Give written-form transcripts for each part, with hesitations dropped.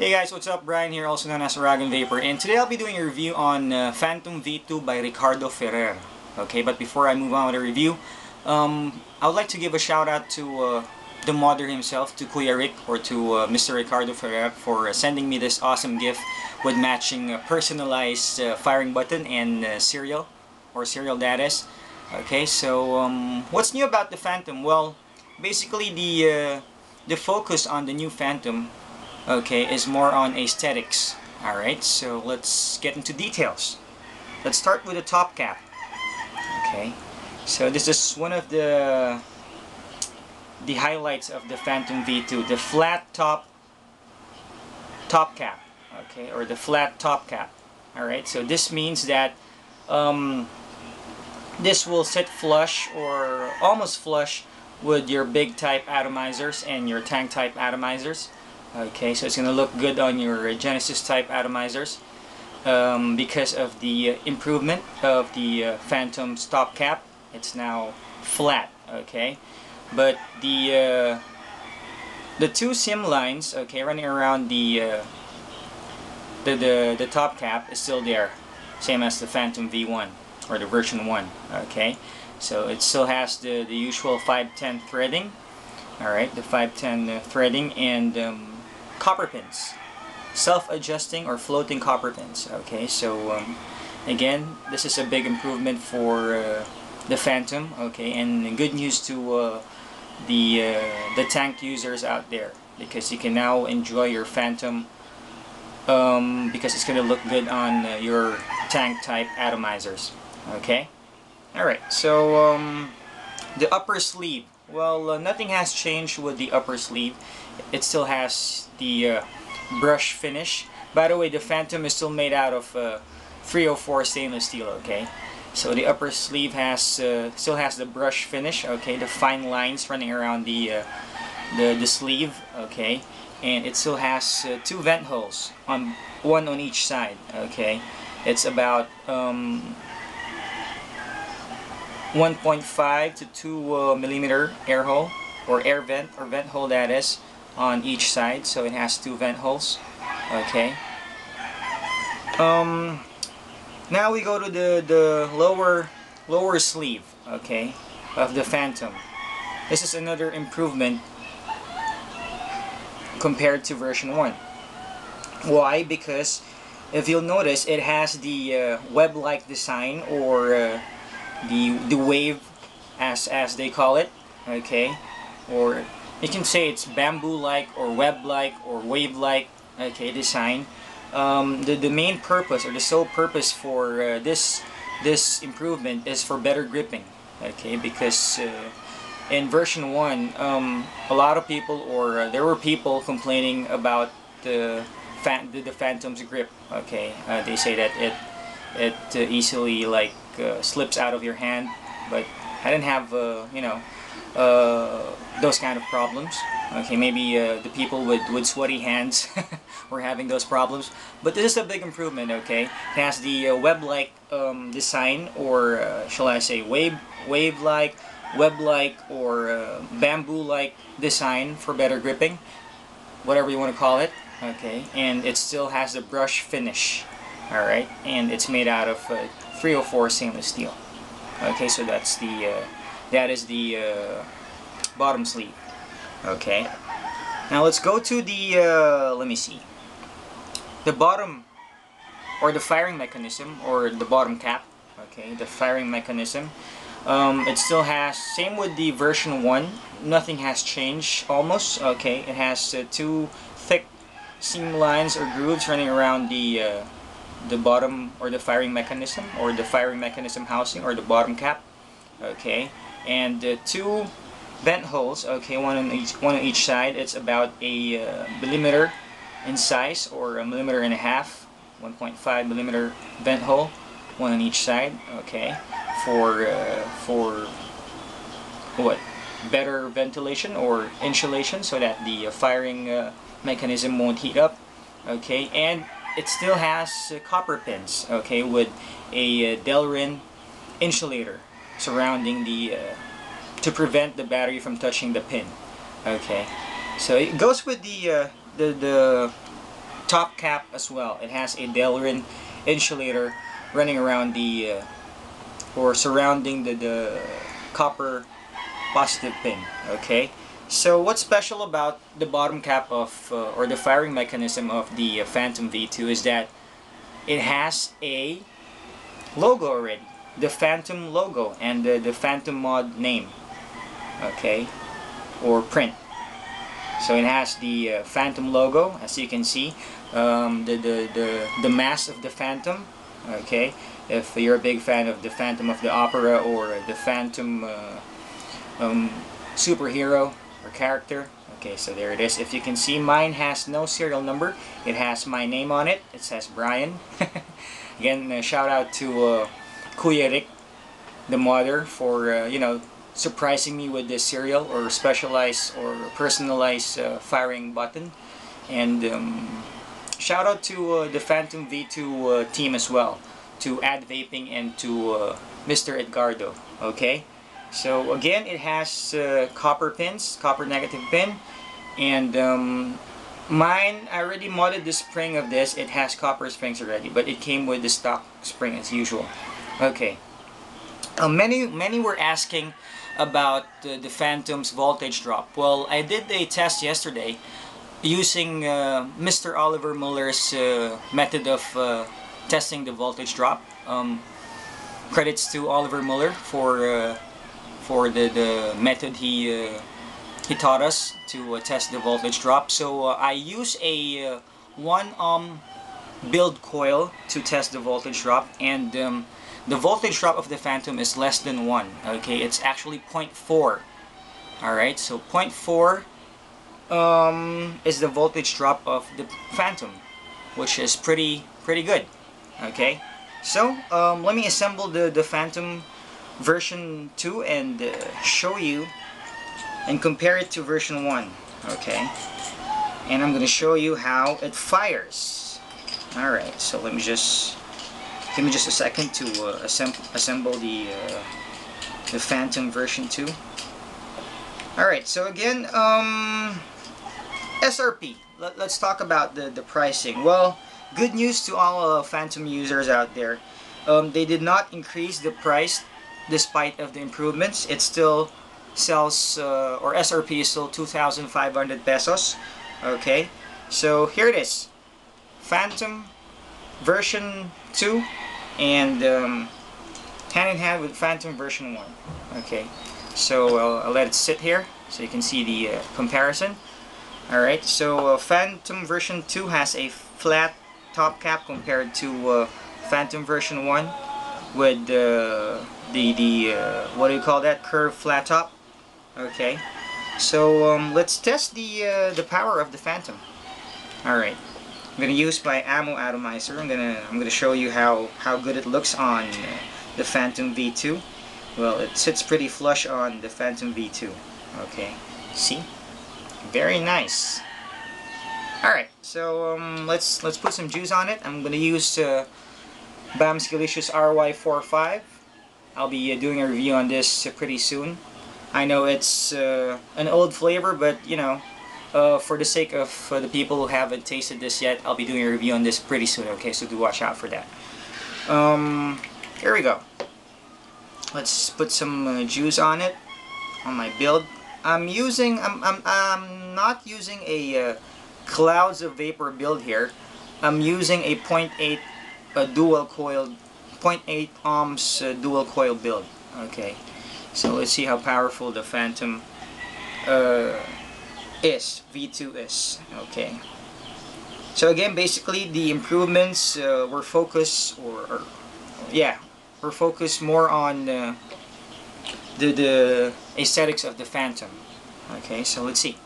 Hey guys, what's up? Brian here, also known as Uragonvaper, and today I'll be doing a review on Phantom V2 by Ricardo Ferrer. Okay, but before I move on with the review, I would like to give a shout out to the modder himself, to Kuya Rick, or to Mr. Ricardo Ferrer, for sending me this awesome gift with matching personalized firing button and serial, or serial that is. Okay, so what's new about the Phantom? Well, basically the focus on the new Phantom, okay, is more on aesthetics. Alright, so let's get into details. Let's start with the top cap. Okay, so this is one of the highlights of the Phantom V2, the flat top cap, okay, or the flat top cap. Alright, so this means that this will sit flush or almost flush with your big type atomizers and your tank type atomizers. Okay, so it's going to look good on your Genesis type atomizers because of the improvement of the Phantom's top cap. It's now flat. Okay, but the two sim lines, okay, running around the top cap is still there, same as the Phantom V1 or the version 1. Okay, so it still has the usual 510 threading. Alright, the 510 threading and copper pins, self-adjusting or floating copper pins. Okay, so again, this is a big improvement for the Phantom. Okay, and good news to the tank users out there, because you can now enjoy your Phantom because it's going to look good on your tank type atomizers. Okay, alright, so the upper sleeve. Well, nothing has changed with the upper sleeve. It still has the brush finish. By the way, the Phantom is still made out of 304 stainless steel. Okay, so the upper sleeve has still has the brush finish. Okay, the fine lines running around the sleeve. Okay, and it still has two vent holes, one on each side. Okay, it's about 1.5 to 2 millimeter air hole, or air vent, or vent hole that is, on each side. So it has two vent holes. Okay, now we go to the lower sleeve, okay, of the Phantom. This is another improvement compared to version 1. Why? Because if you'll notice, it has the web-like design, or the wave, as they call it. Okay, or you can say it's bamboo-like or web-like or wave-like, okay, design. The main purpose, or the sole purpose for this improvement is for better gripping. Okay, because in version 1, a lot of people, or there were people complaining about the Phantom's grip. Okay, they say that it easily slips out of your hand, but I didn't have those kind of problems. Okay, maybe the people with sweaty hands were having those problems, but this is a big improvement. Okay, it has the web-like design, or shall I say wave-like, web-like, or bamboo-like design for better gripping, whatever you want to call it. Okay, and it still has the brush finish. Alright, and it's made out of 304 stainless steel. Okay, so that's that is the bottom sleeve. Okay, now let's go to the let me see, the bottom, or the firing mechanism, or the bottom cap. Okay, the firing mechanism, it still has, same with the version 1, nothing has changed almost. Okay, it has two thick seam lines or grooves running around the bottom, or the firing mechanism, or the firing mechanism housing, or the bottom cap. Okay, and two vent holes. Okay, one on each side. It's about a millimeter in size, or a millimeter and a half, 1.5 millimeter vent hole, one on each side. Okay, for what, better ventilation or insulation, so that the firing mechanism won't heat up. Okay, and it still has copper pins. Okay, with a Delrin insulator surrounding the to prevent the battery from touching the pin. Okay, so it goes with the top cap as well. It has a Delrin insulator running around the or surrounding the copper positive pin. Okay, so what's special about the bottom cap of or the firing mechanism of the Phantom V2 is that it has a logo already, the Phantom logo and the Phantom mod name, okay, or print. So it has the Phantom logo, as you can see, the mask of the Phantom, okay, if you're a big fan of the Phantom of the Opera or the Phantom superhero or character. Okay, so there it is. If you can see, mine has no serial number. It has my name on it. It says Brian. Again, shout out to Kuya Rick, the modder, for you know, surprising me with this serial or specialized or personalized firing button. And shout out to the Phantom V2 team as well, to Add Vaping and to Mr. Edgardo. Okay, so again, it has copper pins, copper negative pin, and mine, I already modded the spring of this. It has copper springs already, but it came with the stock spring as usual. Okay, many were asking about the Phantom's voltage drop. Well, I did a test yesterday using Mr. Oliver Muller's method of testing the voltage drop. Credits to Oliver Muller for the method he taught us to test the voltage drop. So I use a 1 ohm build coil to test the voltage drop, and the voltage drop of the Phantom is less than 1. Okay, it's actually 0.4. Alright, so 0.4 is the voltage drop of the Phantom, which is pretty good. Okay, so let me assemble the Phantom version 2 and show you and compare it to version 1. Okay, and I'm gonna show you how it fires. Alright, so let me just give me just a second to assemble the Phantom version 2. Alright, so again, SRP. Let's talk about the pricing. Well, good news to all Phantom users out there. They did not increase the price despite of the improvements. It still sells, or SRP is still 2,500 pesos. Okay, so here it is, Phantom version 2 and hand in hand with Phantom version 1. Okay, so I'll let it sit here so you can see the comparison. Alright, so Phantom version 2 has a flat top cap compared to Phantom version 1 with what do you call that, curved flat top. Okay, so let's test the power of the Phantom. Alright, I'm gonna use my ammo atomizer. I'm gonna show you how good it looks on the Phantom V2. Well, it sits pretty flush on the Phantom V2. Okay, see, very nice. Alright, so let's put some juice on it. I'm gonna use Bam's Delicious RY45. I'll be doing a review on this pretty soon. I know it's an old flavor, but you know, for the sake of the people who haven't tasted this yet, I'll be doing a review on this pretty soon. Okay, so do watch out for that. Here we go. Let's put some juice on it on my build. I'm not using a clouds of vapor build here. I'm using a 0.8 dual coil, 0.8 ohms dual coil build. Okay, so let's see how powerful the Phantom V2 is. Okay, so again, basically the improvements were focused, we're focused more on the aesthetics of the Phantom. Okay, so let's see.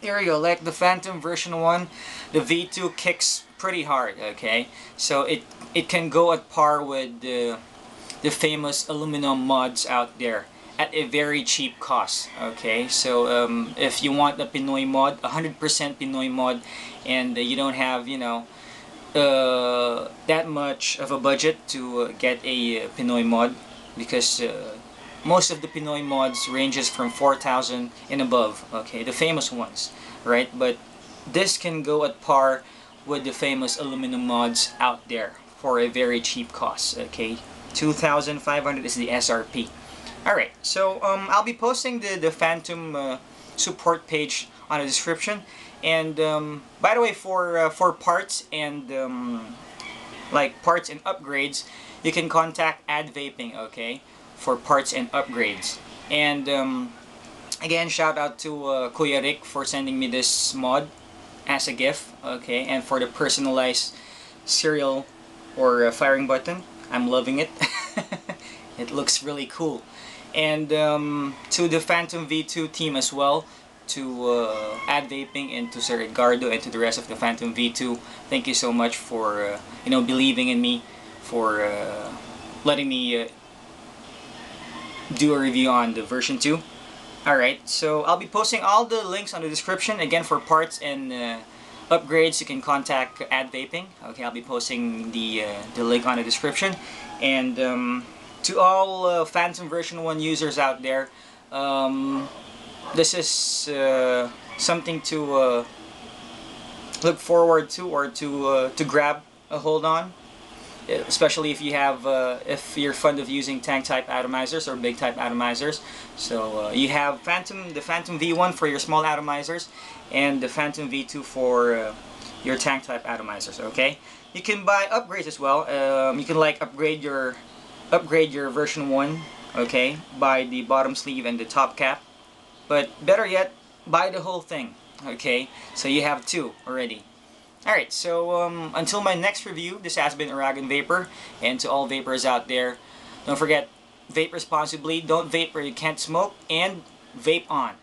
There you go, like the Phantom version 1, the V2 kicks pretty hard, okay? So it can go at par with the famous aluminum mods out there at a very cheap cost. Okay, so if you want the Pinoy mod, 100% Pinoy mod, and you don't have, you know, that much of a budget to get a Pinoy mod, because most of the Pinoy mods ranges from 4,000 and above, okay, the famous ones, right? But this can go at par with the famous aluminum mods out there for a very cheap cost, okay? 2,500 is the SRP. Alright, so I'll be posting the Phantom support page on the description. And by the way, for parts and like parts and upgrades, you can contact Vaping, okay, for parts and upgrades. And again, shout out to Kuya Rick for sending me this mod as a gift, okay, and for the personalized serial or firing button. I'm loving it. It looks really cool. And to the Phantom V2 team as well, to Vaping, and to Sir Ricardo, and to the rest of the Phantom V2, thank you so much for you know, believing in me, for letting me do a review on the version 2. Alright, so I'll be posting all the links on the description. Again, for parts and upgrades, you can contact Vaping. Okay, I'll be posting the link on the description. And to all Phantom version 1 users out there, this is something to look forward to, or to grab a hold on, especially if you have if you're fond of using tank type atomizers or big type atomizers. So you have the Phantom V1 for your small atomizers, and the Phantom V2 for your tank type atomizers. Okay, you can buy upgrades as well. You can like upgrade your version 1, okay, buy the bottom sleeve and the top cap. But better yet, buy the whole thing, okay? So you have 2 already. Alright, so until my next review, this has been uragonvaper. And to all vapors out there, don't forget, vape responsibly, don't vape where you can't smoke, and vape on.